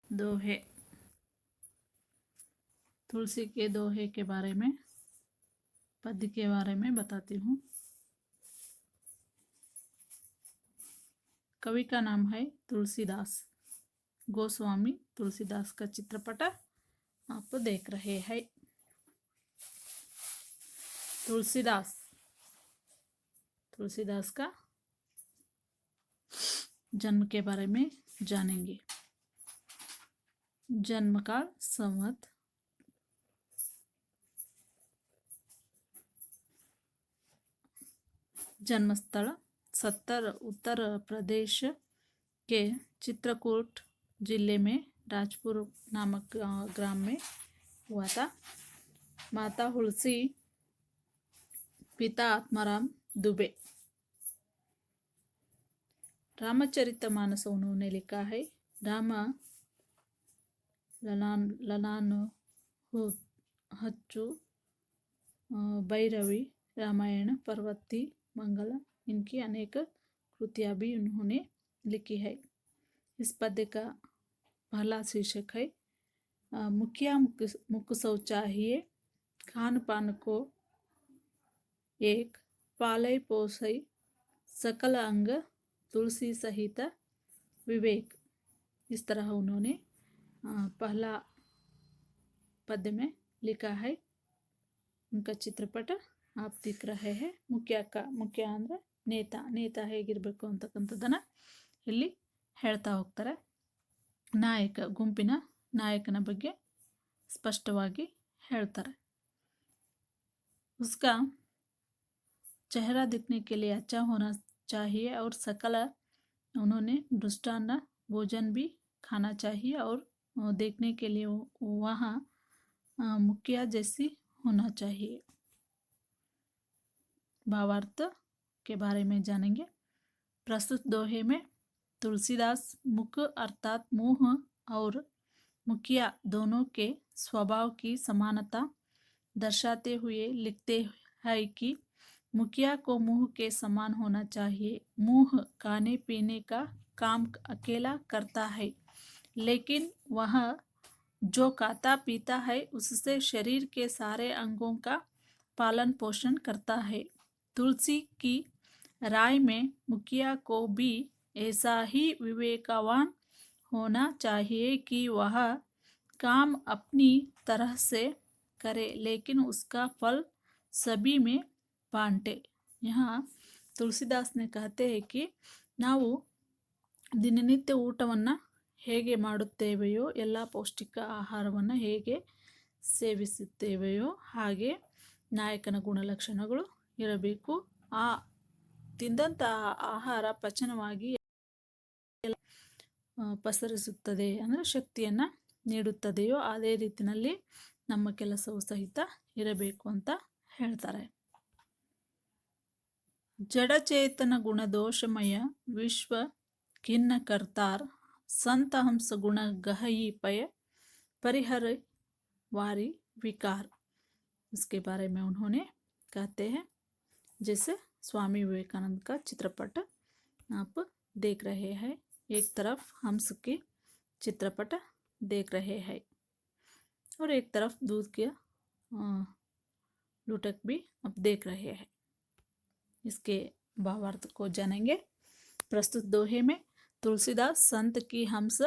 दोहे। तुलसी के दोहे के बारे में, पद्य के बारे में बताती हूँ। कवि का नाम है तुलसीदास गोस्वामी। तुलसीदास का चित्रपट आप देख रहे हैं। तुलसीदास का जन्म के बारे में जानेंगे। जन्म का संवत जन्मस्थल उत्तर प्रदेश के चित्रकूट जिले में राजपुर नामक ग्राम में हुआ था। माता हुलसी, पिता आत्माराम दुबे। रामचरितमानस उन्होंने लिखा है। राम ललान हच्चु, भैरवी, रामायण, पर्वती, मंगल, इनकी अनेक कृतियां भी उन्होंने लिखी है। इस पद्य का पहला शीर्षक है मुखिया मुख शौचाहिए, खान पान को एक, पालय पोसई सकल अंग, तुलसी सहित विवेक। इस तरह उन्होंने पहला पद्य में लिखा है। उनका चित्रपट आप दिख रहे हैं। ಮುಖ್ಯ ಅಂದ್ರೆ ನೇತ ಹೇಗಿರಬೇಕು ಅಂತಕ್ಕಂಥದ್ದನ್ನ ಇಲ್ಲಿ ಹೇಳ್ತಾ ಹೋಗ್ತಾರೆ। ನಾಯಕ, ಗುಂಪಿನ ನಾಯಕನ ಬಗ್ಗೆ ಸ್ಪಷ್ಟವಾಗಿ ಹೇಳ್ತಾರೆ। उसका चेहरा दिखने के लिए अच्छा होना चाहिए और सकल, उन्होंने मृष्टान्न भोजन भी खाना चाहिए और देखने के लिए वहाँ मुखिया जैसी होना चाहिए। भावार्थ के बारे में जानेंगे। प्रस्तुत दोहे में तुलसीदास मुख अर्थात मुंह और मुखिया दोनों के स्वभाव की समानता दर्शाते हुए लिखते हैं कि मुखिया को मुंह के समान होना चाहिए। मुंह खाने पीने का काम अकेला करता है, लेकिन वह जो खाता पीता है उससे शरीर के सारे अंगों का पालन पोषण करता है। तुलसी की राय में मुखिया को भी ऐसा ही विवेकवान होना चाहिए कि वह काम अपनी तरह से करे, लेकिन उसका फल सभी में बांटे। यहाँ तुलसीदास ने कहते हैं कि ನಾವು ದಿನನಿತ್ಯ ಊಟವನ್ನು ಹೇಗೆ ಮಾಡುತ್ತೇವೆಯೋ, ಎಲ್ಲ ಪೌಷ್ಟಿಕ ಆಹಾರವನ್ನು ಹೇಗೆ ಸೇವಿಸುತ್ತೇವೆಯೋ ಹಾಗೆ ನಾಯಕನ ಗುಣಲಕ್ಷಣಗಳು ಇರಬೇಕು। ಆ ತಿಂದಂಥ ಆಹಾರ ಪಚನವಾಗಿ ಪಸರಿಸುತ್ತದೆ, ಅಂದರೆ ಶಕ್ತಿಯನ್ನು ನೀಡುತ್ತದೆಯೋ ಅದೇ ರೀತಿಯಲ್ಲಿ ನಮ್ಮ ಕೆಲಸವು ಸಹಿತ ಇರಬೇಕು ಅಂತ ಹೇಳ್ತಾರೆ। जड़चेतन गुण दोषमय विश्व खिन्न करतार, संत हंस गुण गहई पय परिहर वारी विकार। इसके बारे में उन्होंने कहते हैं। जैसे स्वामी विवेकानंद का चित्रपट आप देख रहे हैं। एक तरफ हंस की चित्रपट देख रहे हैं और एक तरफ दूध के लुटक भी आप देख रहे हैं। इसके भावार्थ को जानेंगे। प्रस्तुत दोहे में तुलसीदास संत की हंस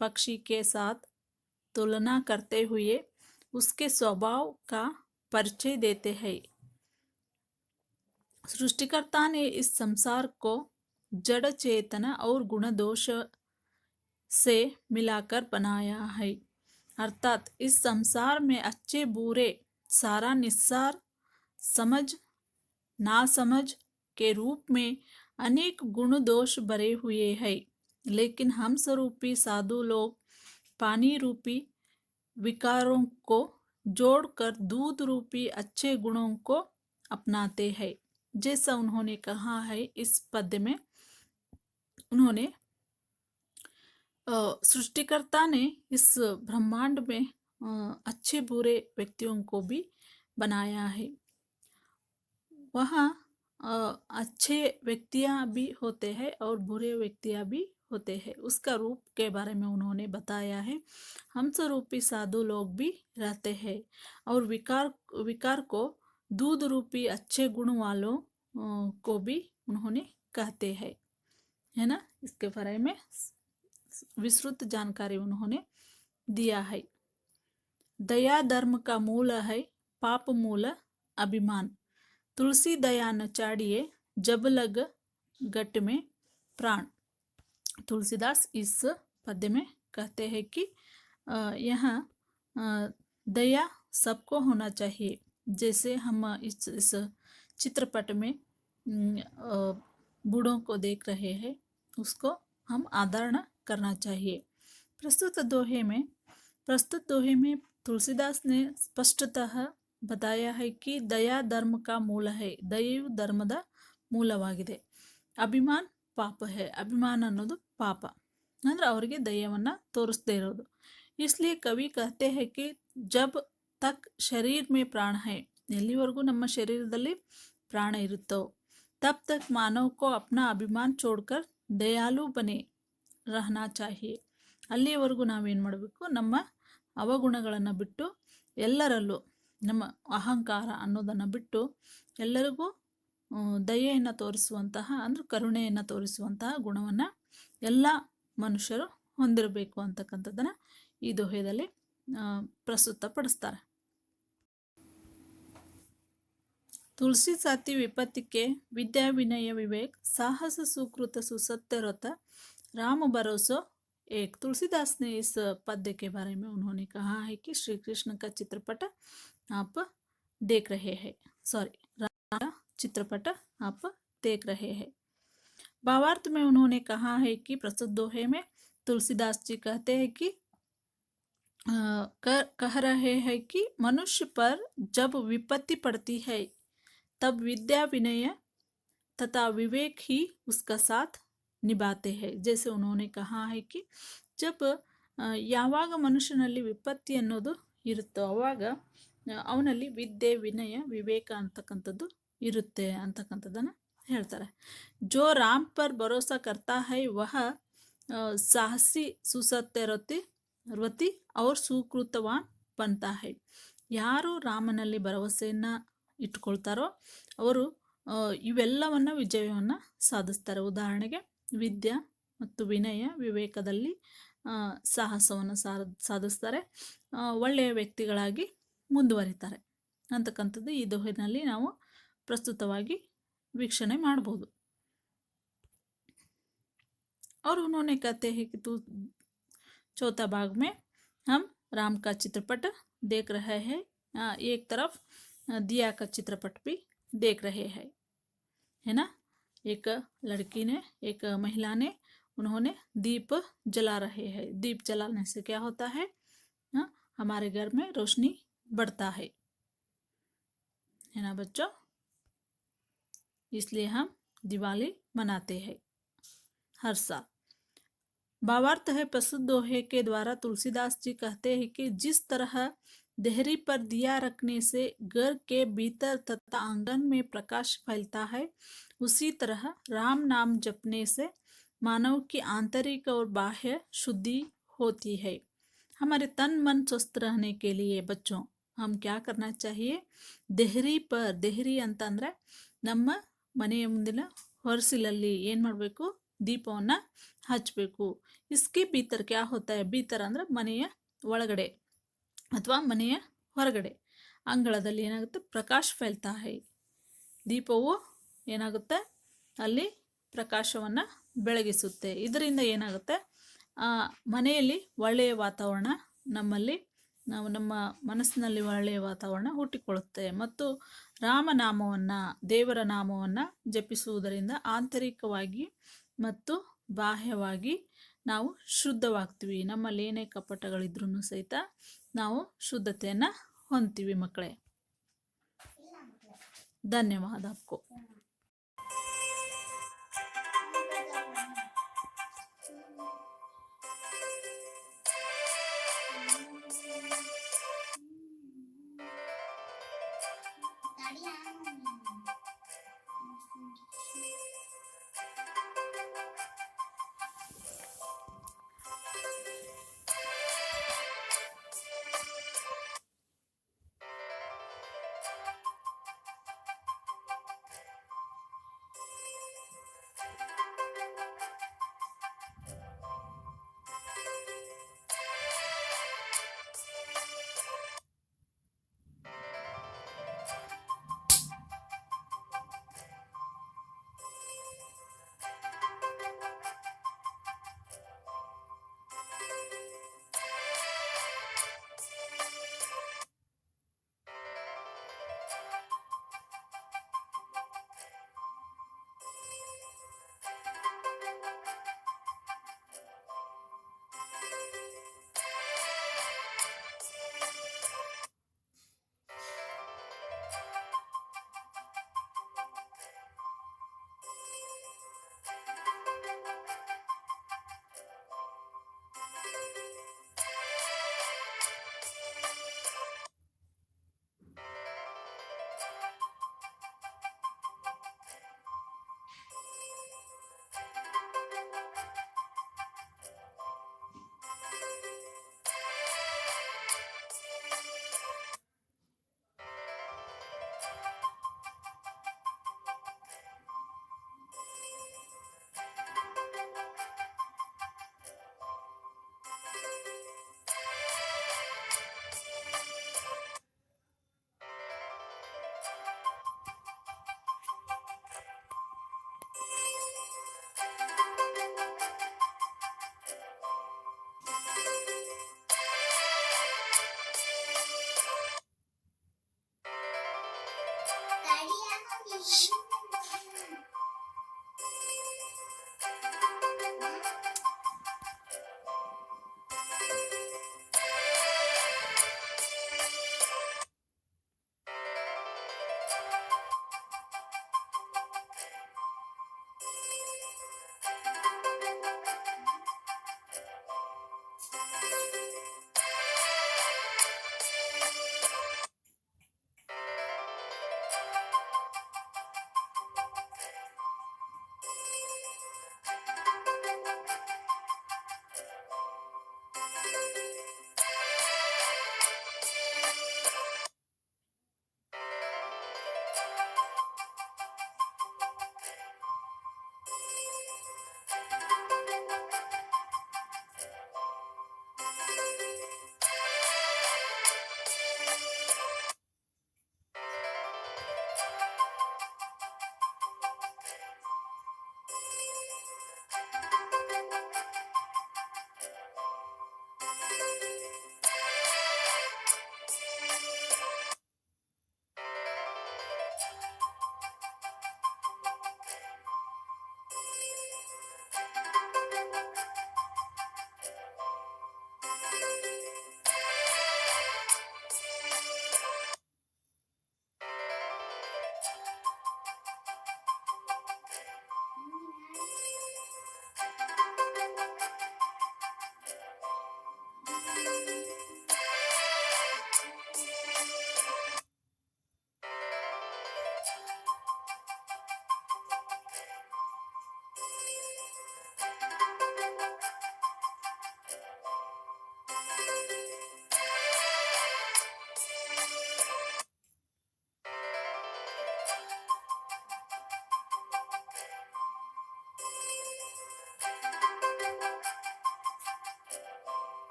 पक्षी के साथ तुलना करते हुए उसके स्वभाव का परिचय देते हैं। सृष्टिकर्ता ने इस संसार को जड़ चेतन और गुण दोष से मिलाकर बनाया है, अर्थात इस संसार में अच्छे बुरे, सारा निस्सार, समझ नासमझ के रूप में अनेक गुण दोष भरे हुए हैं। लेकिन हम स्वरूपी साधु लोग पानी रूपी विकारों को जोड़कर दूध रूपी अच्छे गुणों को अपनाते हैं। जैसा उन्होंने कहा है इस पद्य में, उन्होंने सृष्टिकर्ता ने इस ब्रह्मांड में अच्छे बुरे व्यक्तियों को भी बनाया है। वहाँ अच्छे व्यक्तियाँ भी होते हैं और बुरे व्यक्तियाँ भी होते हैं, उसका रूप के बारे में उन्होंने बताया है। हंस रूपी साधु लोग भी रहते हैं और विकार विकार को दूध रूपी अच्छे गुण वालों को भी उन्होंने कहते हैं, है ना। इसके बारे में विस्तृत जानकारी उन्होंने दिया है। दया धर्म का मूल है, पाप मूल अभिमान। तुलसी दया न चाड़िए, जब लग गट में प्राण। तुलसीदास इस पद्य में कहते हैं कि यहाँ दया सबको होना चाहिए। जैसे हम इस चित्रपट में बूढ़ों को देख रहे हैं, उसको हम आदरण करना चाहिए। प्रस्तुत दोहे में तुलसीदास ने स्पष्टतः बताया है कि दया धर्म का ಮೂಲ है, ದಯೆಯು ಧರ್ಮದ ಮೂಲವಾಗಿದೆ। ಅಭಿಮಾನ್ ಪಾಪ है, ಅಭಿಮಾನ ಅನ್ನೋದು ಪಾಪ, ಅಂದ್ರೆ ಅವರಿಗೆ ದಯೆಯನ್ನ ತೋರಿಸದೇ ಇರೋದು। इसलिए कवि कहते हैं कि जब तक शरीर में प्राण है, ಎಲ್ಲಿವರೆಗೂ ನಮ್ಮ ಶರೀರದಲ್ಲಿ ಪ್ರಾಣ ಇರುತ್ತೋ, तब तक मानव को अपना अभिमान छोड़कर दयालु बने रहना चाहिए। ಅಲ್ಲಿಯವರೆಗೂ ನಾವೇನು ಮಾಡಬೇಕು, ನಮ್ಮ ಅವಗುಣಗಳನ್ನು ಬಿಟ್ಟು ಎಲ್ಲರಲ್ಲೂ ನಮ್ಮ ಅಹಂಕಾರ ಅನ್ನೋದನ್ನು ಬಿಟ್ಟು ಎಲ್ಲರಿಗೂ ದಯೆಯನ್ನು ತೋರಿಸುವಂತಹ ಅಂದ್ರೆ ಕರುಣೆಯನ್ನು ತೋರಿಸುವಂತಹ ಗುಣವನ್ನು ಎಲ್ಲ ಮನುಷ್ಯರು ಹೊಂದಿರಬೇಕು ಅಂತಕ್ಕಂಥದ್ದನ್ನು ಈ ದೋಹೆಯಲ್ಲಿ ಪ್ರಸ್ತುತಪಡಿಸ್ತಾರೆ। तुलसी साथी विपत्ति के विद्या विनय विवेक साहस सुकृत सुसत्य रत राम भरोसो एक। तुलसीदास ने इस पद्य के बारे में उन्होंने कहा है कि श्री कृष्ण का चित्रपट आप देख रहे हैं, राम चित्रपट आप देख रहे हैं। भावार्थ में उन्होंने कहा है कि प्रस्तुत दोहे में तुलसीदास जी कहते हैं कि कह रहे हैं कि मनुष्य पर जब विपत्ति पड़ती है तब विद्या विनय तथा विवेक ही उसका साथ निभाते हैं। जैसे उन्होंने कहा है कि जब ಯಾವಾಗ ಮನುಷ್ಯನಲ್ಲಿ ವಿಪತ್ತಿ ಅನ್ನೋದು ಇರುತ್ತೋ ಆವಾಗ ಅವನಲ್ಲಿ ವಿದ್ಯೆ ವಿನಯ ವಿವೇಕ ಅಂತಕ್ಕಂಥದ್ದು ಇರುತ್ತೆ ಅಂತಕ್ಕಂಥದ್ದನ್ನು ಹೇಳ್ತಾರೆ। ಜೋ ರಾಮ್ ಪರ್ ಭರೋಸಾ ಕರ್ತಾ ಹೈ ವಹ ಸಾಹಸಿ ಸುಸತ್ಯರತಿ ಅವ್ರ ಸುಕೃತವಾನ್ ಬನ್ತಾ ಹೈ। ಯಾರು ರಾಮನಲ್ಲಿ ಭರವಸೆಯನ್ನು ಇಟ್ಕೊಳ್ತಾರೋ ಅವರು ಇವೆಲ್ಲವನ್ನು ವಿಜಯವನ್ನು ಸಾಧಿಸ್ತಾರೆ। ಉದಾಹರಣೆಗೆ ವಿದ್ಯಾ ಮತ್ತು ವಿನಯ ವಿವೇಕದಲ್ಲಿ ಸಾಹಸವನ್ನು ಸಾಧಿಸ್ತಾರೆ, ಒಳ್ಳೆಯ ವ್ಯಕ್ತಿಗಳಾಗಿ ಮುಂದುವರಿತಾರೆ ಅಂತಕ್ಕಂಥದ್ದು ಈ ದೋಹೆನಲ್ಲಿ ನಾವು ಪ್ರಸ್ತುತವಾಗಿ ವೀಕ್ಷಣೆ ಮಾಡ್ಬೋದು। और उन्होंने कहते हैं कि चौथा भाग में हम राम का चित्रपट देख रहे हैं, एक तरफ दिया का चित्रपट भी देख रहे हैं, है ना। एक लड़की ने, एक महिला ने, उन्होंने दीप जला रहे हैं। दीप जलाने से क्या होता है, हमारे घर में रोशनी बढ़ता है ना बच्चों। इसलिए हम दिवाली मनाते हैं हर साल। भावार्थ है, प्रस्तुत दोहे के द्वारा तुलसीदास जी कहते हैं कि जिस तरह देहरी पर दिया रखने से घर के भीतर तथा आंगन में प्रकाश फैलता है, उसी तरह राम नाम जपने से मानव की आंतरिक और बाह्य शुद्धि होती है। हमारे तन मन स्वस्थ रहने के लिए बच्चों हम क्या करना चाहिए, देहरी पर, देहरी ಅಂತಂದ್ರೆ ನಮ್ಮ ಮನೆಯ ಮುಂದಿನ ಹೊರಸಿಲಲ್ಲಿ ಏನು ಮಾಡಬೇಕು, ದೀಪವನ್ನು ಹಚ್ಚಬೇಕು। इसके भीतर क्या होता है, भीतर ಅಂದ್ರೆ ಮನೆಯ ಒಳಗಡೆ ಅಥವಾ ಮನೆಯ ಹೊರಗಡೆ ಅಂಗಳದಲ್ಲಿ ಏನಾಗುತ್ತೆ, ಪ್ರಕಾಶ ಫೈಲ್ತಾ ಹೈ, ದೀಪವು ಏನಾಗುತ್ತೆ ಅಲ್ಲಿ ಪ್ರಕಾಶವನ್ನು ಬೆಳಗಿಸುತ್ತೆ। ಇದರಿಂದ ಏನಾಗುತ್ತೆ, ಮನೆಯಲ್ಲಿ ಒಳ್ಳೆಯ ವಾತಾವರಣ ನಮ್ಮಲ್ಲಿ ನಮ್ಮ ಮನಸ್ಸಿನಲ್ಲಿ ಒಳ್ಳೆಯ ವಾತಾವರಣ ಹುಟ್ಟಿಕೊಳ್ಳುತ್ತೆ ಮತ್ತು ರಾಮನಾಮವನ್ನು, ದೇವರ ನಾಮವನ್ನು ಜಪಿಸುವುದರಿಂದ ಆಂತರಿಕವಾಗಿ ಮತ್ತು ಬಾಹ್ಯವಾಗಿ ನಾವು ಶುದ್ಧವಾಗ್ತೀವಿ। ನಮ್ಮಲ್ಲಿ ಏನೇ ಕಪಟಗಳಿದ್ರೂ ಸಹಿತ ನಾವು ಶುದ್ಧತೆಯನ್ನು ಹೊಂದ್ತೀವಿ ಮಕ್ಕಳೇ। ಧನ್ಯವಾದ आपको।